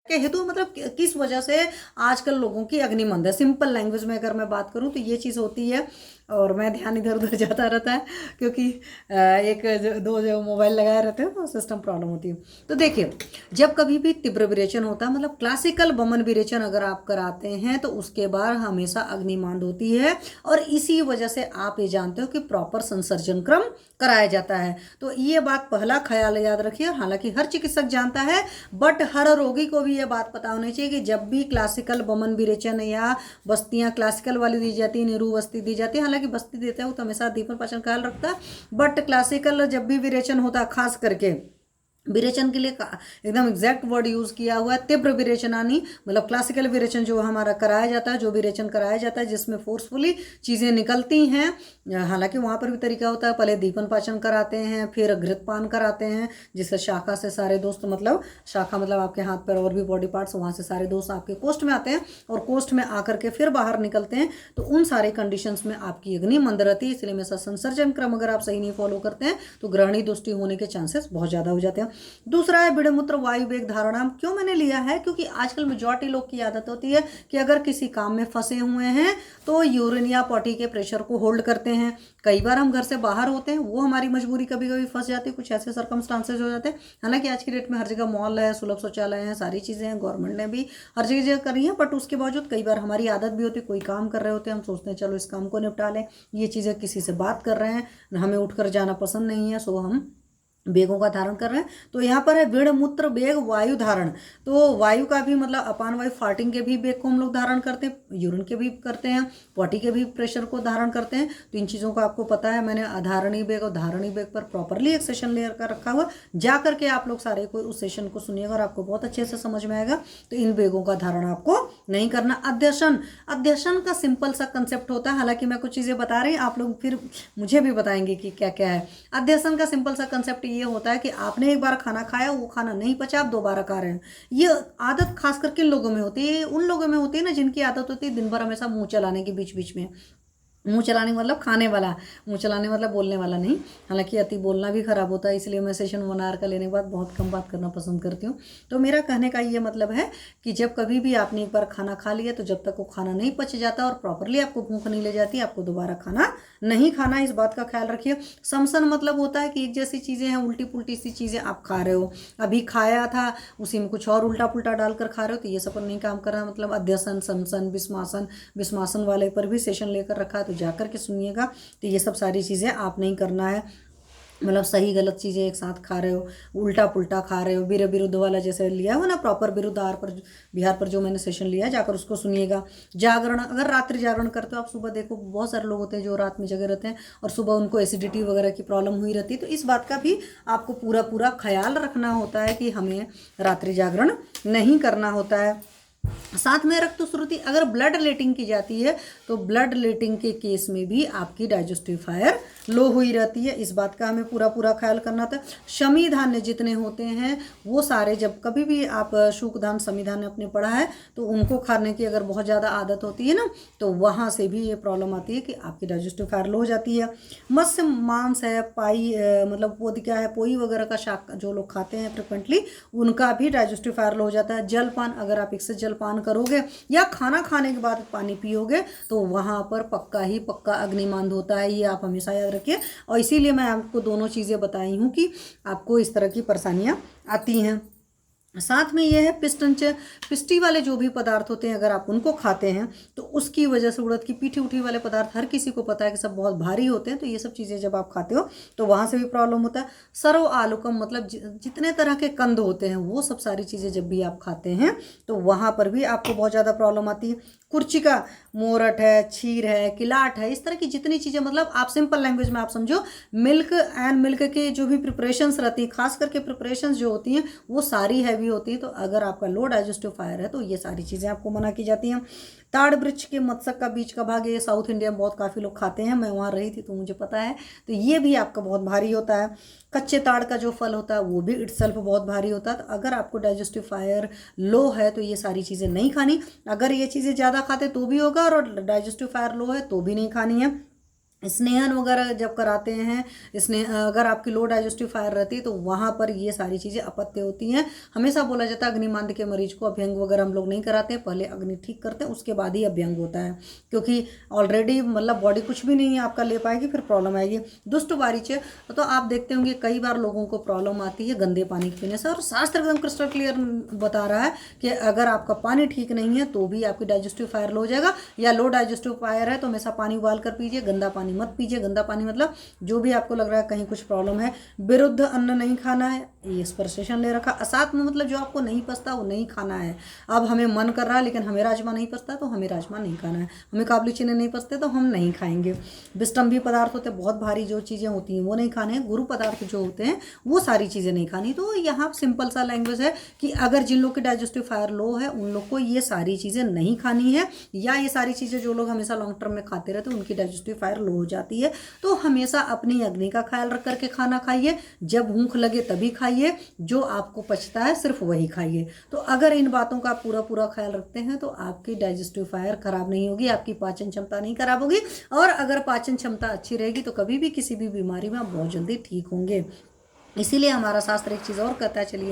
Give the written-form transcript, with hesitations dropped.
के हेतु मतलब किस वजह से आजकल लोगों की अग्निमंद है। सिंपल लैंग्वेज में अगर मैं बात करूं तो ये चीज़ होती है। और मैं ध्यान इधर उधर जाता रहता है क्योंकि एक दो जो मोबाइल लगाए रहते हैं तो सिस्टम प्रॉब्लम होती है। तो देखिए, जब कभी भी तीव्र विरेचन होता है मतलब क्लासिकल वमन विरेचन अगर आप कराते हैं तो उसके बाद हमेशा अग्निमांद होती है। और इसी वजह से आप ये जानते हो कि प्रॉपर संसर्जन क्रम कराया जाता है। तो ये बात पहला ख्याल याद रखिए। हालांकि हर चिकित्सक जानता है, बट हर रोगी को भी ये बात पता होनी चाहिए कि जब भी क्लासिकल वमन विरेचन या बस्तियां क्लासिकल वाली दी जाती है, निरू बस्ती दी जाती है, हालांकि बस्ती देते हैं वो तो हमेशा दीपन पाचन ख्याल रखता है, बट क्लासिकल जब भी विरेचन होता है, खास करके विरेचन के लिए एकदम एग्जैक्ट वर्ड यूज किया हुआ है, तीव्र विरेचनानी, मतलब क्लासिकल विरेचन जो हमारा कराया जाता है, जो विरेचन कराया जाता है जिसमें फोर्सफुली चीज़ें निकलती हैं। हालांकि वहाँ पर भी तरीका होता है, पहले दीपन पाचन कराते हैं, फिर घृतपान कराते हैं, जिससे शाखा से सारे दोस्त, मतलब शाखा मतलब आपके हाथ पर और भी बॉडी पार्ट्स, वहाँ से सारे दोस्त आपके कोष्ठ में आते हैं और कोष्ठ में आकर के फिर बाहर निकलते हैं। तो उन सारे कंडीशंस में आपकी अग्नि मंद रहती है। इसलिए हमेशा संसर्जन क्रम अगर आप सही नहीं फॉलो करते हैं तो ग्रहणी दोष्टि होने के चांसेस बहुत ज़्यादा हो जाते हैं। दूसरा है विड़मूत्र वायु वेग धारणा। क्यों मैंने लिया है, क्योंकि आजकल मेजॉरिटी लोग की आदत होती है कि अगर किसी काम में फंसे हुए हैं तो यूरिन या पॉटी के प्रेशर को होल्ड करते हैं। कई बार हम घर से बाहर होते हैं, वो हमारी मजबूरी कभी कभी फंस जाती है, कुछ ऐसे सर्कमस्टांसेस हो जाते हैं। हालांकि आज की डेट में हर जगह मॉल है, सुलभ शौचालय है, सारी चीज़ें हैं, गवर्नमेंट ने भी हर जगह करी है, बट उसके बावजूद कई बार हमारी आदत भी होती है, कोई काम कर रहे होते हैं, हम सोचते हैं चलो इस काम को निपटा लें, ये चीज़ें किसी से बात कर रहे हैं, हमें उठकर जाना पसंद नहीं है, सो हम बेगों का धारण कर रहे हैं। तो यहाँ पर है विड़ मूत्र बेग वायु धारण। तो वायु का भी मतलब अपान वायु फार्टिंग के भी बेग को हम लोग धारण करते हैं, यूरिन के भी करते हैं, पॉटी के भी प्रेशर को धारण करते हैं। तो इन चीज़ों का आपको पता है। मैंने अधारणी बेग और धारणी बेग पर प्रॉपरली एक सेशन लेकर रखा हुआ, जा करके आप लोग सारे को उस सेशन को सुनिएगा और आपको बहुत अच्छे से समझ में आएगा। तो इन बेगों का धारण आपको नहीं करना। अध्यशन, अध्यशन का सिंपल सा कंसेप्ट होता है, हालांकि मैं कुछ चीज़ें बता रही, आप लोग फिर मुझे भी बताएंगे कि क्या क्या है। अध्यसन का सिंपल सा कंसेप्ट ये होता है कि आपने एक बार खाना खाया, वो खाना नहीं पचा, आप दोबारा खा रहे हैं। ये आदत खास करके लोगों में होती है, उन लोगों में होती है ना जिनकी आदत होती है दिन भर हमेशा मुंह चलाने के बीच बीच में। मुंह चलाने मतलब खाने वाला, मुंह चलाने मतलब बोलने वाला नहीं। हालांकि अति बोलना भी खराब होता है, इसलिए मैं सेशन 1 आवर का लेने के बाद बहुत कम बात करना पसंद करती हूँ। तो मेरा कहने का ये मतलब है कि जब कभी भी आपने एक बार खाना खा लिया तो जब तक वो खाना नहीं पच जाता और प्रॉपरली आपको भूख नहीं ले जाती, आपको दोबारा खाना नहीं खाना, इस बात का ख्याल रखिए। समसन मतलब होता है कि एक जैसी चीज़ें हैं, उल्टी पुल्टी सी चीज़ें आप खा रहे हो, अभी खाया था उसी में कुछ और उल्टा पुल्टा डालकर खा रहे हो, तो ये सब पर नहीं काम कर रहा। मतलब अध्यसन, समसन, विस्मासन, विस्मासन वाले पर भी सेशन लेकर रखा है, तो जाकर के सुनिएगा। तो ये सब सारी चीज़ें आप नहीं करना है, मतलब सही गलत चीज़ें एक साथ खा रहे हो, उल्टा पुल्टा खा रहे हो, बीर विरुद्ध वाला जैसे लिया हो ना, प्रॉपर विरुद्ध आहार पर बिहार पर जो मैंने सेशन लिया है, जाकर उसको सुनिएगा। जागरण, अगर रात्रि जागरण करते हो आप, सुबह देखो बहुत सारे लोग होते हैं जो रात में जगे रहते हैं और सुबह उनको एसिडिटी वगैरह की प्रॉब्लम हुई रहती है। तो इस बात का भी आपको पूरा पूरा ख्याल रखना होता है कि हमें रात्रि जागरण नहीं करना होता है। साथ में रक्त श्रुति, अगर ब्लड लेटिंग की जाती है तो ब्लड लेटिंग के केस में भी आपकी डाइजेस्टिव फायर लो हुई रहती है, इस बात का हमें पूरा पूरा ख्याल करना था। शमी धान्य जितने होते हैं वो सारे, जब कभी भी आप शुक धान समी धान्य अपने पढ़ा है तो उनको खाने की अगर बहुत ज़्यादा आदत होती है ना, तो वहाँ से भी ये प्रॉब्लम आती है कि आपकी डाइजेस्टिव फायर लो हो जाती है। मत्स्य मांस है, पाई मतलब वो क्या है, पोई वगैरह का शाक जो लोग खाते हैं फ्रिक्वेंटली, उनका भी डाइजेस्टिव फायर लो हो जाता है। जलपान, अगर आप एक से जलपान करोगे या खाना खाने के बाद पानी पियोगे तो वहाँ पर पक्का ही पक्का अग्निमांद होता है, ये आप हमेशा याद रखिए। और इसीलिए मैं आपको दोनों चीज़ें बताई हूँ कि आपको इस तरह की परेशानियाँ आती हैं। साथ में यह है पिस्टंच, पिस्टी वाले जो भी पदार्थ होते हैं अगर आप उनको खाते हैं तो उसकी वजह से, उड़द की पीठी उठी वाले पदार्थ हर किसी को पता है कि सब बहुत भारी होते हैं, तो ये सब चीज़ें जब आप खाते हो तो वहाँ से भी प्रॉब्लम होता है। सर्व आलुकम मतलब जितने तरह के कंद होते हैं वो सब सारी चीज़ें जब भी आप खाते हैं तो वहाँ पर भी आपको बहुत ज़्यादा प्रॉब्लम आती है। कुर्चिका, मोरट है, छीर है, किलाट है, इस तरह की जितनी चीज़ें, मतलब आप सिंपल लैंग्वेज में आप समझो, मिल्क एंड मिल्क के जो भी प्रिपरेशंस रहती हैं, खास करके प्रिपरेशंस जो होती हैं वो सारी हैवी होती है। तो अगर आपका लो डाइजेस्टिव फायर है तो ये सारी चीज़ें आपको मना की जाती हैं। ताड़ वृक्ष के मत्सक का बीज का भाग, ये साउथ इंडिया में बहुत काफ़ी लोग खाते हैं, मैं वहाँ रही थी तो मुझे पता है। तो ये भी आपका बहुत भारी होता है। कच्चे ताड़ का जो फल होता है वो भी इटसेल्फ बहुत भारी होता है। तो अगर आपको डाइजेस्टिव फायर लो है तो ये सारी चीज़ें नहीं खानी। अगर ये चीज़ें ज़्यादा खाते तो भी होगा और डाइजेस्टिव फायर लो है तो भी नहीं खानी है। स्नेहन वगैरह जब कराते हैं, अगर आपकी लो डाइजेस्टिव फायर रहती है तो वहाँ पर ये सारी चीज़ें अपत्य होती हैं। हमेशा बोला जाता है अग्निमांद के मरीज को अभ्यंग वगैरह हम लोग नहीं कराते हैं, पहले अग्नि ठीक करते हैं उसके बाद ही अभ्यंग होता है, क्योंकि ऑलरेडी मतलब बॉडी कुछ भी नहीं है आपका ले पाएगी, फिर प्रॉब्लम आएगी। दुष्ट बारीचे तो आप देखते होंगे कई बार लोगों को प्रॉब्लम आती है गंदे पानी पीने से, और शास्त्र एकदम क्रिस्टल क्लियर बता रहा है कि अगर आपका पानी ठीक नहीं है तो भी आपकी डाइजेस्टिव फायर लो हो जाएगा, या लो डाइजेस्टिव फायर है तो हमेशा पानी उबाल कर पीजिए, गंदा पानी मत पीजिए। गंदा पानी मतलब जो भी आपको लग रहा है कहीं कुछ प्रॉब्लम है। विरुद्ध अन्न नहीं खाना है, ये इस पर स्टेशन ले रखा। असात में मतलब जो आपको नहीं पचता वो नहीं खाना है। अब हमें मन कर रहा है लेकिन हमें राजमा नहीं पचता तो हमें राजमा नहीं खाना है, हमें काबुली चने नहीं पचते तो हम नहीं खाएंगे। विष्टम्भी पदार्थ होते हैं बहुत भारी जो चीज़ें होती हैं वो नहीं खाने हैं। गुरु पदार्थ जो होते हैं वो सारी चीज़ें नहीं खानी। तो यहाँ सिंपल सा लैंग्वेज है कि अगर जिन लोग की डाइजेस्टिव फायर लो है उन लोग को ये सारी चीज़ें नहीं खानी है, या ये सारी चीज़ें जो लोग हमेशा लॉन्ग टर्म में खाते रहते हैं उनकी डाइजेस्टिव फायर लो हो जाती है। तो हमेशा अपनी अग्नि का ख्याल रख करके खाना खाइए, जब भूख लगे तभी खाइए, जो आपको पचता है सिर्फ वही खाइए। तो अगर इन बातों का पूरा पूरा ख्याल रखते हैं तो आपकी डाइजेस्टिव फायर खराब नहीं होगी, आपकी पाचन क्षमता नहीं खराब होगी, और अगर पाचन क्षमता अच्छी रहेगी तो कभी भी किसी भी बीमारी में आप बहुत जल्दी ठीक होंगे। इसीलिए हमारा शास्त्र एक चीज़ और कहता है, चलिए